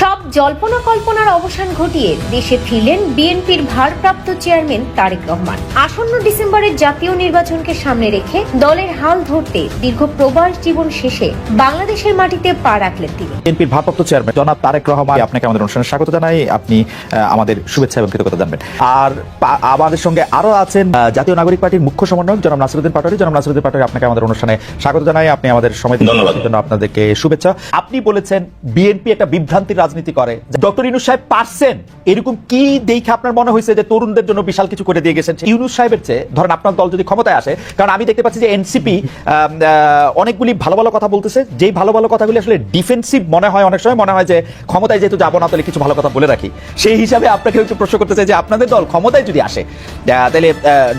সব জল্পনা কল্পনার অবসান ঘটিয়ে দেশে ফিরলেন বিএনপির ভারপ্রাপ্ত চেয়ারম্যান তারেক রহমান। আসন্ন ডিসেম্বরের জাতীয় নির্বাচনকে সামনে রেখে দলের হাল ধরতে দীর্ঘ প্রবাস জীবন শেষে বাংলাদেশের মাটিতে পা রাখলেন তিনি। বিএনপির ভারপ্রাপ্ত চেয়ারম্যান জনাব তারেক রহমান, আপনাকে আমাদের অনুষ্ঠানে স্বাগত জানাই। আপনি আমাদের শুভেচ্ছা এবং কৃতজ্ঞতা জানবেন। আর আমাদের সঙ্গে আরো আছেন জাতীয় নাগরিক পার্টির মুখ্য সমন্বয়ক জনাব নাসিরউদ্দিন পাটোয়ারী। জনাব নাসিরউদ্দিন পাটোয়ারী, আপনাকে আমাদের অনুষ্ঠানে স্বাগত জানাই। আপনি আমাদের সময় দেওয়ার জন্য আপনাদেরকে শুভেচ্ছা। আপনি বলেছেন বিএনপি একটা বিভ্রান্তির রাজনীতি করে। ডক্টর ইউনূস সাহেব পারছেন, এরকম কি দেখে আপনার মনে হয়েছে যে তরুণদের জন্য বিশাল কিছু করে দিয়ে গেছেন? ইউনূস সাহেবের চেয়ে ধরেন আপনার দল যদি ক্ষমতায় আসে, কারণ আমি দেখতে পাচ্ছি যে এনসিপি অনেকগুলি ভালো ভালো কথা বলতেছে, যেই ভালো ভালো কথাগুলি আসলে ডিফেন্সিভ মনে হয়, অনেক সময় মনে হয় যে ক্ষমতায় যেহেতু যাবো না তাহলে কিছু ভালো কথা বলে রাখি। সেই হিসাবে আপনাকে একটু প্রশ্ন করতে চাই যে আপনাদের দল ক্ষমতায় যদি আসে তাহলে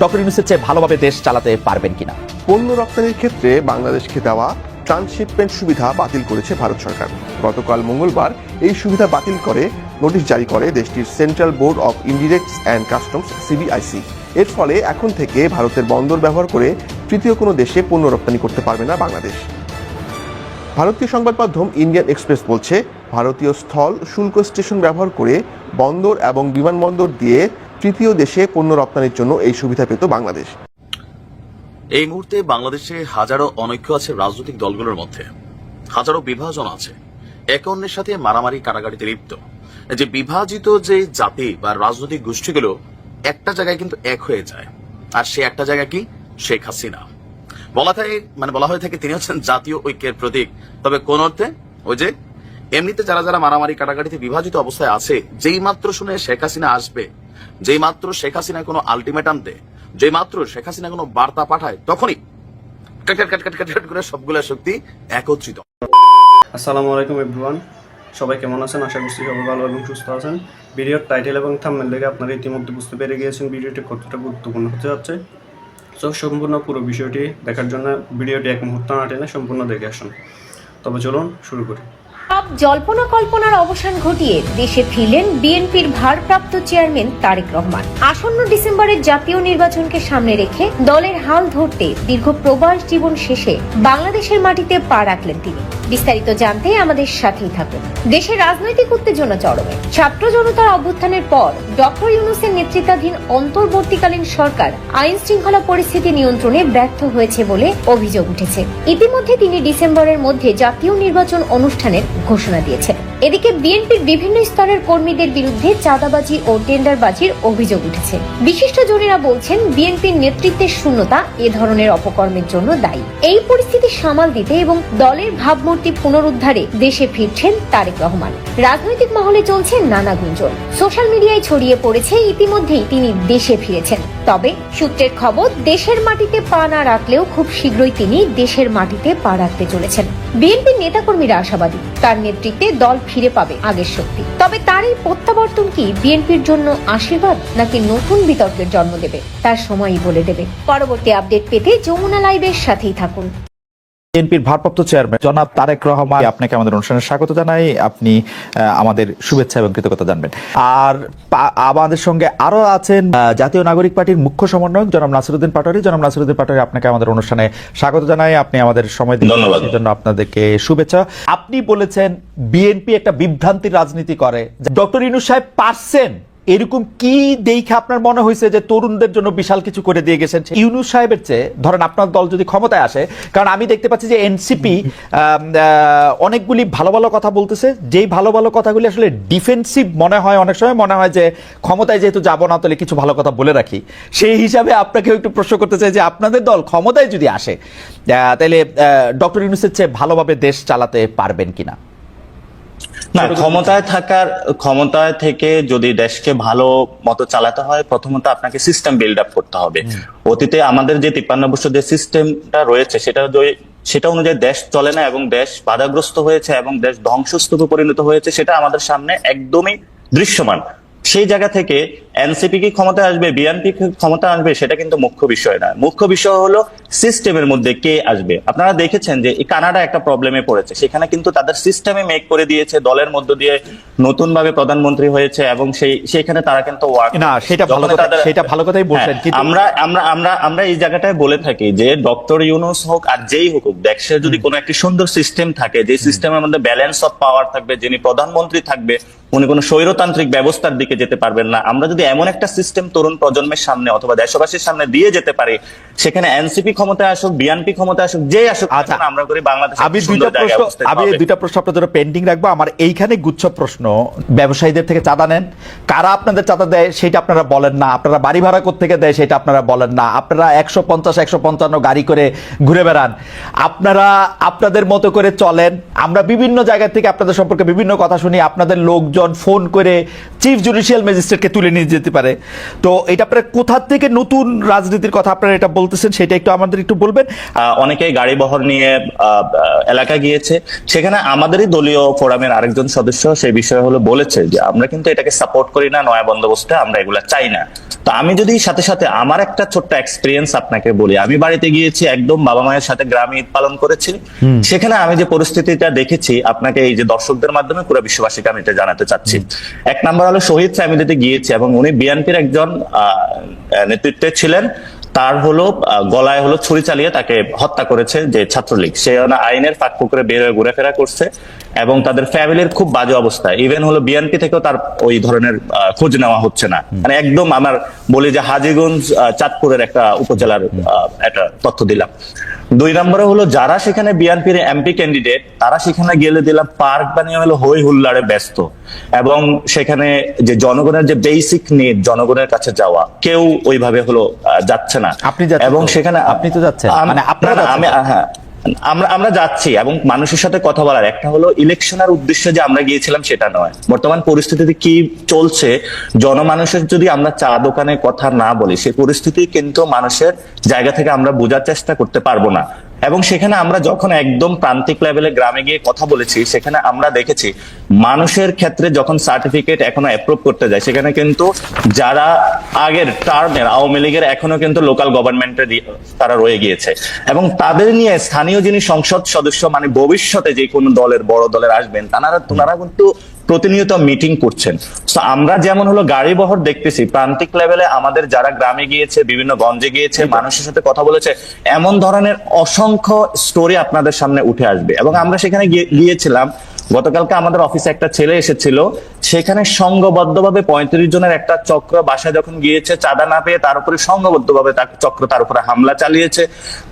ডক্টর ইউনূসের চেয়ে ভালোভাবে দেশ চালাতে পারবেন কিনা? পণ্য রপ্তানির ক্ষেত্রে বাংলাদেশকে দেওয়া ট্রান্সশিপমেন্ট সুবিধা বাতিল করেছে ভারত সরকার। গতকাল মঙ্গলবার এই সুবিধা বাতিল করে নোটিশ জারি করে দেশটির central board of indirects and customs CBIC. এর ফলে এখন থেকে ভারতের বন্দর ব্যবহার করে তৃতীয় কোনো দেশে পণ্য রপ্তানি করতে পারবে না বাংলাদেশ। ভারতীয় সংবাদ মাধ্যম ইন্ডিয়ান এক্সপ্রেস বলছে, ভারতীয় স্থল শুল্ক স্টেশন ব্যবহার করে বন্দর এবং বিমানবন্দর দিয়ে তৃতীয় দেশে পণ্য রপ্তানির জন্য এই সুবিধা পেত বাংলাদেশ। এই মুহূর্তে বাংলাদেশে হাজারো অনৈক্য আছে রাজনৈতিক দলগুলোর মধ্যে, হাজারো বিভাজন আছে, একে অন্যের সাথে মারামারি কাটাকাটিতে লিপ্ত। যে বিভাজিত যে জাতি বা রাজনৈতিক গোষ্ঠীগুলো একটা জায়গায় কিন্তু এক হয়ে যায়, আর সে একটা জায়গা কি? শেখ হাসিনা। বলা হয়ে থাকে তিনি হচ্ছেন জাতীয় ঐক্যের প্রতীক। তবে কোন অর্থে? ওই যে এমনিতে যারা যারা মারামারি কাটাকাটিতে বিভাজিত অবস্থায় আছে, যেই মাত্র শুনে শেখ হাসিনা আসবে, যেই মাত্র শেখ হাসিনা কোনো আলটিমেটাম দেয়, যে মাত্র শেখ হাসিনা কোনো বার্তা পাঠায়, তখনই করে সবগুলো শক্তি একত্রিত। আসসালামু আলাইকুম এভরিওয়ান, সবাই কেমন আছেন? আশা করছি সবাই ভালো এবং সুস্থ আছেন। ভিডিওর টাইটেল এবং থাম্বনেল দেখে আপনারা ইতিমধ্যে বুঝতে পেরে গিয়েছেন ভিডিওটি কতটা গুরুত্বপূর্ণ হতে যাচ্ছে। তো সম্পূর্ণ পুরো বিষয়টি দেখার জন্য ভিডিওটি এক মুহূর্ত না টেনে সম্পূর্ণ দেখে আসুন। তবে চলুন শুরু করি। সব জল্পনা কল্পনার অবসান ঘটিয়ে দেশে ফিরলেন বিএনপির ভারপ্রাপ্ত চেয়ারম্যান তারেক রহমান। আসন্ন ডিসেম্বরের জাতীয় নির্বাচনকে সামনে রেখে দলের হাল ধরতে দীর্ঘ প্রবাস জীবন শেষে বাংলাদেশের মাটিতে পা রাখলেন তিনি। বিস্তারিত জানতে আমাদের সাথেই থাকুন। দেশের রাজনৈতিক উত্তেজনা চরমে। ছাত্র জনতার অভ্যুত্থানের পর ডক্টর ইউনূসের নেতৃত্বাধীন অন্তর্বর্তীকালীন সরকার আইন শৃঙ্খলা পরিস্থিতি নিয়ন্ত্রণে ব্যর্থ হয়েছে বলে অভিযোগ উঠেছে। ইতিমধ্যে তিনি ডিসেম্বরের মধ্যে জাতীয় নির্বাচন অনুষ্ঠানের ঘোষণা দিয়েছেন। এদিকে বিএনপির বিভিন্ন স্তরের কর্মীদের বিরুদ্ধে চাঁদাবাজি ও টেন্ডারবাজির অভিযোগ উঠেছে। বিশিষ্ট জনেরা বলছেন বিএনপির নেতৃত্বের শূন্যতা এ ধরনের অপকর্মের জন্য দায়ী। এই পরিস্থিতি সামাল দিতে এবং দলের ভাবমূর্তি পুনরুদ্ধারে দেশে ফিরছেন তারেক রহমান। রাজনৈতিক মহলে চলছে নানা গুঞ্জন। সোশ্যাল মিডিয়ায় ছড়িয়ে পড়েছে ইতিমধ্যেই তিনি দেশে ফিরেছেন। তবে সূত্রের খবর, দেশের মাটিতে পা না রাখলেও খুব শীঘ্রই তিনি দেশের মাটিতে পা রাখতে চলেছেন। বিএনপির নেতাকর্মীরা আশাবাদী তার নেতৃত্বে দল ফিরে পাবে আগের শক্তি। তবে তার এই প্রত্যাবর্তন কি বিএনপির জন্য আশীর্বাদ নাকি নতুন বিতর্কের জন্ম দেবে, তার সময়ই বলে দেবে। পরবর্তী আপডেট পেতে যমুনা লাইভের সাথেই থাকুন। বিএনপির ভারপ্রাপ্ত চেয়ারম্যান জনাব তারেক রহমান, আপনাকে আমাদের অনুষ্ঠানে স্বাগত জানাই। আপনি আমাদের শুভেচ্ছা এবং কৃতজ্ঞতা জানবেন। আর আমাদের সঙ্গে আরো আছেন জাতীয় নাগরিক পার্টির মুখ্য সমন্বয়ক জনাব নাসিরউদ্দিন পাটোয়ারী। জনাব নাসিরউদ্দিন পাটোয়ারী, আপনাকে আমাদের অনুষ্ঠানে স্বাগত জানাই। আপনি আমাদের সময় দেওয়ার জন্য আপনাদেরকে শুভেচ্ছা। আপনি বলেছেন বিএনপি একটা বিভ্রান্তির রাজনীতি করে। ডক্টর ইউনূস সাহেব পারছেন, এরকম কি দেখে আপনার মনে হয়েছে যে তরুণদের জন্য বিশাল কিছু করে দিয়ে গেছেন? ইউনূস সাহেবের চেয়ে ধরেন আপনার দল যদি ক্ষমতায় আসে, কারণ আমি দেখতে পাচ্ছি যে এনসিপি অনেকগুলি ভালো ভালো কথা বলতেছে, যেই ভালো ভালো কথাগুলি আসলে ডিফেন্সিভ মনে হয়, অনেক সময় মনে হয় যে ক্ষমতায় যেহেতু যাবো না তাহলে কিছু ভালো কথা বলে রাখি। সেই হিসাবে আপনাকে একটু প্রশ্ন করতে চাই যে আপনাদের দল ক্ষমতায় যদি আসে তাহলে ডক্টর ইউনূসের চেয়ে ভালোভাবে দেশ চালাতে পারবেন কিনা? না, ক্ষমতায় থেকে যদি দেশকে ভালো মতো চালাতে হয়, প্রথমত আপনাকে সিস্টেম বিল্ড আপ করতে হবে। অতীতে আমাদের যে 53 বছর যে সিস্টেমটা রয়েছে সেটা অনুযায়ী দেশ চলে না এবং দেশ বাধাগ্রস্ত হয়েছে এবং দেশ ধ্বংসস্তূপে পরিণত হয়েছে, সেটা আমাদের সামনে একদমই দৃশ্যমান। সেই জায়গা থেকে এনসিপি কি ক্ষমতায় আসবে, বিএনপি কি ক্ষমতা আসবে, সেটা কিন্তু মুখ্য বিষয় না। মুখ্য বিষয় হলো সিস্টেমের মধ্যে কে আসবে। আপনারা দেখেছেন যে এই কানাডা একটা প্রবলেমে পড়েছে, সেখানে কিন্তু তাদের সিস্টেমে মেক করে দিয়েছে, দলের মধ্য দিয়ে নতুন ভাবে প্রধানমন্ত্রী হয়েছে, এবং সেইখানে তারা কিন্তু না, সেটা ভালো কথা, সেটা ভালো কথাই বলছেন, কিন্তু আমরা আমরা আমরা আমরা এই জায়গাটায় বলে থাকি যে ডক্টর ইউনূস হোক আর যেই হোক, দেশে যদি কোনো একটি সুন্দর সিস্টেম থাকে, যে সিস্টেমের মধ্যে ব্যালেন্স অফ পাওয়ার থাকবে, যিনি প্রধানমন্ত্রী থাকবে উনি কোনো স্বৈরতান্ত্রিক ব্যবস্থার দিকে যেতে পারবেন না। আমরা যদি এমন একটা সিস্টেম তরুণ প্রজন্মের সামনে অথবা দেশবাসীর সামনে দিয়ে যেতে পারি, সেখানে এনসিপি ক্ষমতায় আসুক, বিএনপি ক্ষমতায় আসুক, যে আসুক, আমরা করি বাংলাদেশ। আমি দুইটা প্রশ্ন আপনাদের জন্য পেন্ডিং রাখবো। আমার এইখানে গুচ্ছ প্রশ্ন, ব্যবসায়ীদের থেকে চাঁদা নেন, কারা আপনাদের চাঁদা দেয় সেটা আপনারা বলেন না, আপনারা বাড়ি ভাড়া কোত্থেকে দেয় সেটা আপনারা বলেন না, আপনারা 150-155 গাড়ি করে ঘুরে বেড়ান, আপনারা আপনাদের মতো করে চলেন। আমরা বিভিন্ন জায়গা থেকে আপনাদের সম্পর্কে বিভিন্ন কথা শুনি, আপনাদের লোকজন ফোন করে চিফ জুডিশিয়াল ম্যাজিস্ট্রেটকে তুলে নিয়ে যেতে পারে। তো এটা আপনারা কোথা থেকে নতুন রাজনীতির কথা আপনারা এটা বলতেছেন, সেটা একটু আমাদের একটু বলবেন। অনেকেই গাড়ি বহর নিয়ে এলাকা গিয়েছে, সেখানে আমাদেরই দলীয় ফোরামের আরেকজন সদস্য সেই বিষয়ে হলো বলেছে যে আমরা কিন্তু এটাকে সাপোর্ট করি না, নয়া বন্দোবস্তে আমরা এগুলা চাই না। তো আমি যদি সাথে সাথে আমার একটা ছোট্ট এক্সপিরিয়েন্স আপনাকে বলি, আমি বাড়িতে গিয়েছি, একদম বাবা মায়ের সাথে গ্রামে ঈদ পালন করেছি, সেখানে আমি যে পরিস্থিতিটা দেখেছি আপনাকে এই যে দর্শকদের মাধ্যমে পুরো বিশ্ববাসীকে আমি এটা জানাতে চাচ্ছি। এক নাম্বার হলো শহীদ ফ্যামিলিতে গিয়েছি, এবং উনি বিএনপির একজন নেতৃত্বে ছিলেন, তার হলো গলায় হলো ছুরি চালিয়ে তাকে হত্যা করেছে যে ছাত্রলীগ, সে আইনের ফাঁক পুকুরে বের হয়ে ঘুরেফেরা করছে, এবং তাদের ফ্যামিলির খুব বাজে অবস্থা। ইভেন হলো বিএনপি থেকেও তার ওই ধরনের খোঁজ নেওয়া হচ্ছে না। মানে একদম আমার বলি যে হাজীগঞ্জ চাঁদপুরের একটা উপজেলার একটা তথ্য দিলাম। দুই নম্বরে হলো যারা সেখানে বিএনপির এমপি ক্যান্ডিডেট, তারা সেখানে গেলে দিলাম পার্ক বানিয়ে হলো হই হুল্লাড়ে ব্যস্ত, এবং সেখানে যে জনগণের যে বেসিক নিড, জনগণের কাছে যাওয়া, কেউ ওইভাবে হলো যাচ্ছে না। আপনি যাচ্ছেন, এবং সেখানে আপনি তো যাচ্ছেন, মানে আপনারা আমি হ্যাঁ আমরা যাচ্ছি, এবং মানুষের সাথে কথা বলার, একটা হলো ইলেকশনের উদ্দেশ্যে যে আমরা গিয়েছিলাম সেটা নয়, বর্তমান পরিস্থিতিতে কি চলছে, জনমানুষের যদি আমরা চা দোকানে কথা না বলি, সেই পরিস্থিতি কিন্তু মানুষের জায়গা থেকে আমরা বোঝার চেষ্টা করতে পারবো না। এবং সেখানে আমরা যখন একদম প্রান্তিক লেভেলে গ্রামে গিয়ে কথা বলেছি, সেখানে আমরা দেখেছি মানুষের ক্ষেত্রে যখন সার্টিফিকেট এখনো অ্যাপ্রুভ করতে যায়, সেখানে কিন্তু যারা আগের টার্মের আওয়ামী লীগের এখনো কিন্তু লোকাল গভর্নমেন্টে তারা রয়ে গিয়েছে, এবং তাদের নিয়ে স্থানীয় যিনি সংসদ সদস্য, মানে ভবিষ্যতে যে কোনো দলের বড় দলের আসবেন, তারা কিন্তু প্রতিনিয়ত মিটিং করছেন। তো আমরা যেমন হলো গাড়ি বহর দেখতেছি প্রান্তিক লেভেলে, আমাদের যারা গ্রামে গিয়েছে, বিভিন্ন গঞ্জে গিয়েছে, মানুষের সাথে কথা বলেছে, এমন ধরনের অসংখ্য স্টোরি আপনাদের সামনে উঠে আসবে। এবং আমরা সেখানে গিয়েছিলাম, গতকালকে আমাদের অফিসে একটা ছেলে এসেছিল, সেখানে সংঘবদ্ধভাবে 35 জনের একটা চক্র বাসায় যখন গিয়েছে, চাঁদা না পেয়ে তার উপরে সংঘবদ্ধভাবে চক্র তার উপরে হামলা চালিয়েছে।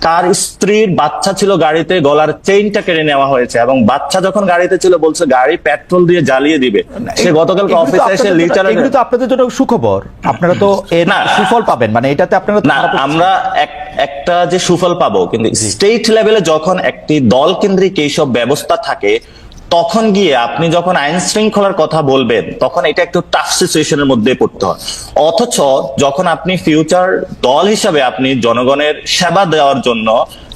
তার স্ত্রীর বাচ্চা ছিল গাড়িতে, গলার চেইনটা কেড়ে নেওয়া হয়েছে, এবং বাচ্চা যখন গাড়িতে ছিল বলছে গাড়ি পেট্রোল দিয়ে জ্বালিয়ে দিবে। সে গতকালকে অফিসে এসে লিটার, এগুলো তো আপনাদের জন্য সুখবর, আপনারা তো এর সুফল পাবেন, মানে এটাতে আপনারা না, আমরা একটা যে সুফল পাবো, কিন্তু স্টেট লেভেলে যখন একটি দল কেন্দ্রিক এইসব ব্যবস্থা থাকে, তখন গিয়ে আপনি যখন আইন শৃঙ্খলার কথা বলবেন, তখন এটা একটু টাফ সিচুয়েশনের মধ্যে পড়তে হয়। অথচ যখন আপনি ফিউচার দল হিসাবে আপনি জনগণের সেবা দেওয়ার জন্য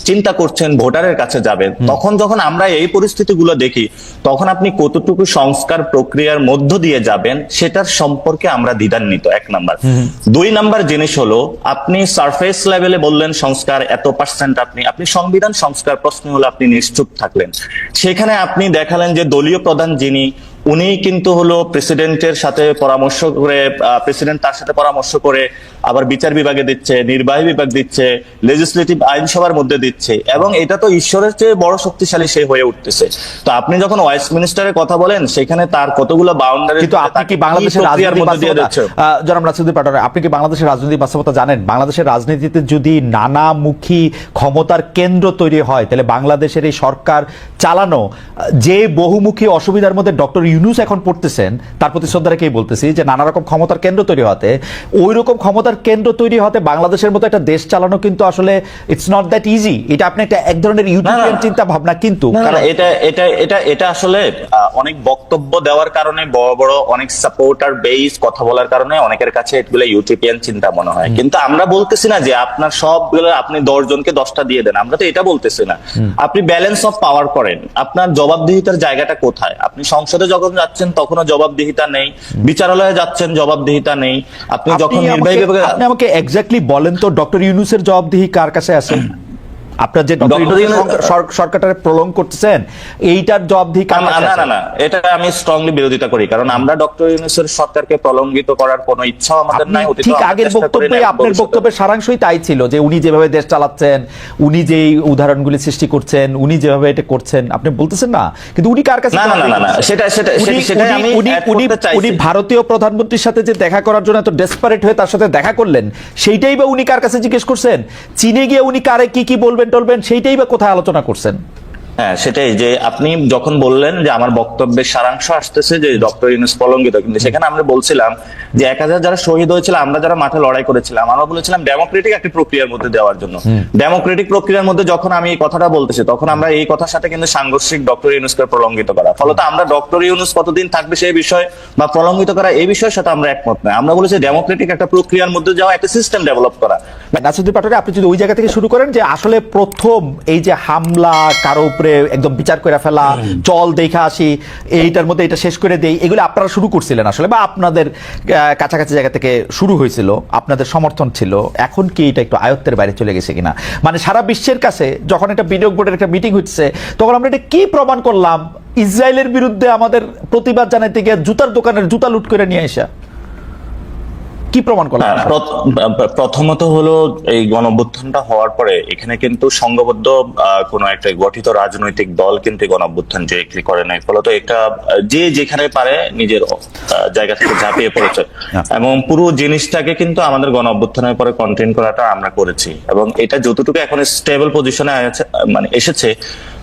চিন্তা করছেন, ভোটারের কাছে যাবেন, তখন যখন আমরা এই পরিস্থিতিগুলো দেখি, তখন আপনি কতটুকু সংস্কার প্রক্রিয়ার মধ্য দিয়ে যাবেন সেটার সম্পর্কে আমরা দ্বিধান্বিত, এক নাম্বার। দুই নাম্বার জিনিস হলো, আপনি সারফেস লেভেলে বললেন সংস্কার এত পার্সেন্ট, আপনি সংবিধান সংস্কার প্রশ্ন হলো আপনি নিশ্চুপ থাকলেন। সেখানে আপনি দেখালেন যে দলীয় প্রধান যিনি, উনি কিন্তু হলো প্রেসিডেন্টের সাথে পরামর্শ করে, প্রেসিডেন্ট তার সাথে পরামর্শ করে আবার বিচার বিভাগে দিচ্ছে, নির্বাহী বিভাগ দিচ্ছে, লেজিসলেটিভ আইনসভার মধ্যে দিচ্ছে, এবং এটা তো ঈশ্বরের চেয়ে বড় শক্তিশালী সে হয়ে উঠতেছে। তো আপনি যখন ওয়েস্টমিনিস্টারের কথা বলেন, সেখানে তার কতগুলো বাউন্ডারি, কিন্তু আপনি কি বাংলাদেশের রাজনীতির বাস্তবতা, জনাব নাসিরউদ্দিন পাটোয়ারি, আপনি কি বাংলাদেশের রাজনীতির বাস্তবতা জানেন? বাংলাদেশের রাজনীতিতে যদি নানামুখী ক্ষমতার কেন্দ্র তৈরি হয়, তাহলে বাংলাদেশের এই সরকার চালানো যে বহুমুখী অসুবিধার মধ্যে ডক্টর ইউনূস এখন পড়তেছেন, তার প্রতি শ্রদ্ধা রেখেই বলতেছি যে নানা রকম ক্ষমতার কেন্দ্র তৈরি হতে, ওই রকম ক্ষমতার কেন্দ্র তৈরি হতে বাংলাদেশের মতো একটা দেশ চালানো কিন্তু আসলে ইটস নট দ্যাট ইজি। এটা আপনি একটা এক ধরনের ইউটোপিয়ান চিন্তা ভাবনা, কিন্তু এটা আসলে অনেক বক্তব্য দেওয়ার কারণে, বড় বড় অনেক সাপোর্টার বেস কথা বলার কারণে অনেকের কাছে এগুলো ইউটোপিয়ান চিন্তা মনে হয়। কিন্তু আমরা বলতেছি না যে আপনার সবগুলো আপনি 10 জনকে 10টা দিয়ে দেন, আমরা তো এটা বলতেছি না। আপনি ব্যালেন্স অফ পাওয়ার করেন, আপনার জবাবদিহিতার জায়গাটা কোথায়? আপনি সংসদে যখন যাচ্ছেন তখনও জবাবদিহিতা নেই, বিচারালয়ে যাচ্ছেন জবাবদিহিতা নেই, আপনি যখন নির্বাহী বিভাগে আপনি আমাকে এক্স্যাক্টলি বলেন তো ডক্টর ইউনূসের জবাবদিহি কার কাছে আছে? আপনার যে সরকারটা প্রলং করতেছেন এইটার জবাবদিহি কার কাছে আছে? না, এটা আমি স্ট্রংলি বিরোধিতা করি, কারণ আমরা ডক্টর ইউনূসের সরকারকে প্রলঙ্গিত করার কোনো ইচ্ছাও আমাদের নাই। ঠিক আগের বক্তব্যে আপনার বক্তব্যের সারাংশই তাই ছিল যে উনি যেভাবে দেশ চালাচ্ছেন, উনি যেই উদাহরণগুলি সৃষ্টি করছেন, উনি যেভাবে এটা করছেন আপনি বলতেছেন না, কিন্তু উনি কার কাছে? না, সেটাই আমি উনি ভারতীয় প্রধানমন্ত্রীর সাথে যে দেখা করার জন্য এত ডেসপারেট হয়ে তার সাথে দেখা করলেন, সেইটাই বা উনি কার কাছে জিজ্ঞেস করছেন? চীনে গিয়ে উনি কারে কি বলবেন টলবেন সেইটাই বা কোথায় আলোচনা করছেন? হ্যাঁ, সেটাই যে আপনি যখন বললেন যে আমার বক্তব্যের সারাংশ আসতেছে যে ডক্টর ইউনূস প্রলঙ্গিত, কিন্তু সেখানে আমরা বলছিলাম যে 1000 যারা শহীদ হয়েছিল, আমরা যারা মাঠে লড়াই করেছিলাম, আমরা বলেছিলাম ডেমোক্রেটিক একটি প্রক্রিয়ার মধ্যে দেওয়ার জন্য। ডেমোক্রেটিক প্রক্রিয়ার মধ্যে যখন আমি এই কথাটা বলতেছি, তখন আমরা এই কথার সাথে কিন্তু সাংঘর্ষিক ডক্টর ইউনূসকে প্রলঙ্গিত করা, ফলত আমরা ডক্টর ইউনূস কতদিন থাকবে সেই বিষয় বা প্রলঙ্গিত করা এই বিষয়ের সাথে আমরা একমত নয়। আমরা বলেছি ডেমোক্রেটিক একটা প্রক্রিয়ার মধ্যে যাওয়া, একটা সিস্টেম ডেভেলপ করা। নাসিরুদ্দিন পাটোয়ারি, আপনি যদি ওই জায়গা থেকে শুরু করেন যে আসলে প্রথম এই যে হামলা, কারো উপরে একদম বিচার করে ফেলা, চল দেখা আসি, এইটার মধ্যে এটা শেষ করে দেই, এগুলো আপনারা শুরু করছিলেন আসলে, বা আপনাদের কাছাকাছি জায়গা থেকে শুরু হয়েছিল, আপনাদের সমর্থন ছিল। এখন কি এটা একটু আয়ত্তের বাইরে চলে গেছে কিনা? মানে সারা বিশ্বের কাছে যখন একটা বিনিয়োগ বোর্ডের একটা মিটিং হচ্ছে, তখন আমরা এটা কি প্রমাণ করলাম? ইসরায়েলের বিরুদ্ধে আমাদের প্রতিবাদ জানাইতে গিয়ে জুতার দোকানের জুতা লুট করে নিয়ে আসা, কি প্রমাণ করলাম? প্রথমত হলো এই গণঅভ্যুত্থানটা হওয়ার পরে এখানে কিন্তু সংঘবদ্ধ কোন একটা গঠিত রাজনৈতিক দল কিন্তু গণঅভ্যুত্থান ডিরেক্টলি করে নাই, ফলত এটা যে যেখানে পারে নিজের জায়গা থেকে ঝাঁপিয়ে পড়েছে, এবং পুরো জিনিসটাকে কিন্তু আমাদের গণঅভ্যুত্থানের পরে কন্টেইন করাটা আমরা করেছি। এবং এটা যতটুকু এখন স্টেবল পজিশনে মানে এসেছে,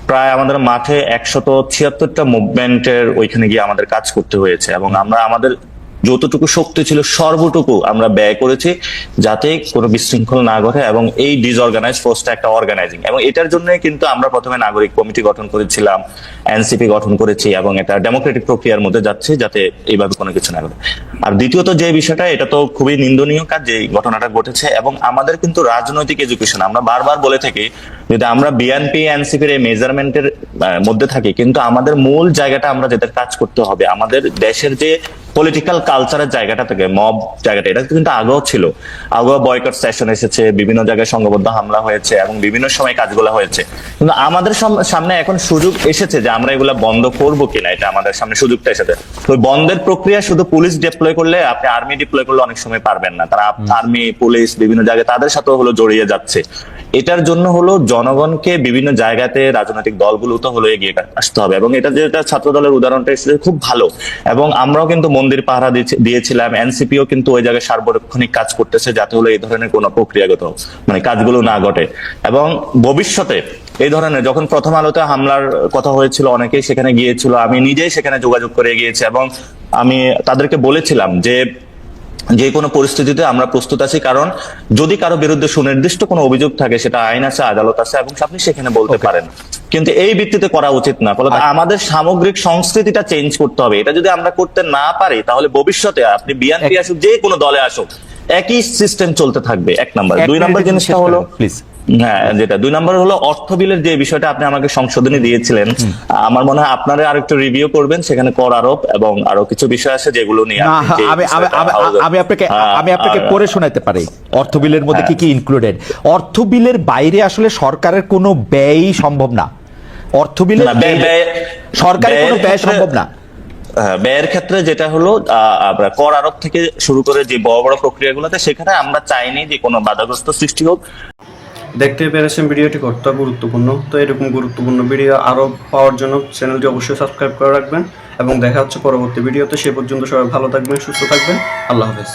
প্রায় আমাদের মাঠে 176টা মুভমেন্টের ওইখানে গিয়ে আমাদের কাজ করতে হয়েছে, এবং আমরা আমাদের যতটুকু শক্তি ছিল সর্বটুকু আমরা ব্যয় করেছি যাতে কোনো বিশৃঙ্খল না ঘটে, এবং এই ডিসঅর্গানাইজ ফোর্সটা একটা অর্গানাইজিং, এবং এটার জন্য কিন্তু আমরা প্রথমে নাগরিক কমিটি গঠন করেছিলাম, এনসিপি গঠন করেছি, এবং এটা ডেমোক্রেটিক প্রক্রিয়ার মধ্যে যাচ্ছে যাতে এইভাবে কোনো কিছু না ঘটে। আর দ্বিতীয়ত যে বিষয়টা, এটা তো খুবই নিন্দনীয় কাজ যে ঘটনাটা ঘটেছে, এবং আমাদের কিন্তু রাজনৈতিক এডুকেশন, আমরা বারবার বলে থাকি যদি আমরা বিএনপি এনসিপির এই মেজারমেন্টের মধ্যে থাকি, কিন্তু আমাদের মূল জায়গাটা আমরা যেটা কাজ করতে হবে, আমাদের দেশের যে পলিটিক্যাল কালচারের জায়গাটা থেকে মব জায়গাটা, এটা কিন্তু আগেও ছিল, আগেও বয়কট সেশন এসেছে, বিভিন্ন জায়গায় সংঘবদ্ধ হামলা হয়েছে, এবং বিভিন্ন সময় কাজগুলো হয়েছে, কিন্তু আমাদের সামনে এখন সুযোগ এসেছে যে আমরা এগুলা বন্ধ করবো কিনা, এটা আমাদের সামনে সুযোগটা এসেছে। তো বন্ধের প্রক্রিয়া শুধু পুলিশ ডিপ্লয় করলে, আপনি আর্মি ডিপ্লয় করলে অনেক সময় পারবেন না, তারা আর্মি পুলিশ বিভিন্ন জায়গায় তাদের সাথেও হলো জড়িয়ে যাচ্ছে। এটার জন্য হলো জনগণকে বিভিন্ন জায়গাতে রাজনৈতিক দলগুলো তো হলো এগিয়ে আসতে হবে, এবং এটা যেটা ছাত্র দলের উদাহরণটা এসেছে খুব ভালো, এবং আমরাও কিন্তু মন্দির পাহারা দিয়েছিলাম, এনসিপিও কিন্তু ওই জায়গায় সার্বক্ষণিক কাজ করতেছে যাতে হলো এই ধরনের কোনো প্রক্রিয়াগত মানে কাজগুলো না ঘটে। এবং ভবিষ্যতে এই ধরনের যখন প্রথম আলোতে হামলার কথা হয়েছিল, অনেকেই সেখানে গিয়েছিল, আমি নিজেই সেখানে যোগাযোগ করে গিয়েছি, এবং আমি তাদেরকে বলেছিলাম যে কোনো পরিস্থিতিতে আমরা প্রস্তুত আছি, কারণ যদি কারো বিরুদ্ধে সুনির্দিষ্ট কোনো অভিযোগ থাকে, সেটা আইন আছে, আদালত আছে, এবং আপনি সেখানে বলতে পারেন, কিন্তু এই ভিত্তিতে করা উচিত না। ফলে আমাদের সামগ্রিক সংস্কৃতিটা চেঞ্জ করতে হবে। এটা যদি আমরা করতে না পারি, তাহলে ভবিষ্যতে আপনি বিএনপি আসুক, যে কোনো দলে আসুক, একই সিস্টেম চলতে থাকবে। 1 নম্বর। 2 নম্বর জিনিসটা হলো প্লিজ, হ্যাঁ, যেটা 2 নম্বর হলো অর্থ বিলের যে বিষয়টা আপনি আমাকে সংশোধনী দিয়েছিলেন, আমার মনে হয় আপনারা আরেকটু রিভিউ করবেন, সেখানে কর আরোপ এবং আরো কিছু বিষয় আছে যেগুলো নিয়ে আমি আপনাকে পড়ে শোনাতে পারি অর্থ বিলের মধ্যে কি কি ইনক্লুডেড। অর্থ বিলের বাইরে আসলে সরকারের কোনো ব্যয় সম্ভব না, অর্থ বিলের সরকারের কোনো ব্যয় সম্ভব না। ব্যয়ের ক্ষেত্রে যেটা হলো কর আরোপ থেকে শুরু করে যে বড় বড় প্রক্রিয়াগুলোতে, সেখানে আমরা চাইনি যে কোনো বাধাগ্রস্ত সৃষ্টি হোক। দেখতে পেরেছেন ভিডিওটি কতটা গুরুত্বপূর্ণ। তো এরকম গুরুত্বপূর্ণ ভিডিও আরো পাওয়ার জন্য চ্যানেলটি অবশ্যই সাবস্ক্রাইব করে রাখবেন, এবং দেখা হচ্ছে পরবর্তী ভিডিওতে। সে পর্যন্ত সবাই ভালো থাকবেন, সুস্থ থাকবেন। আল্লাহ হাফেজ।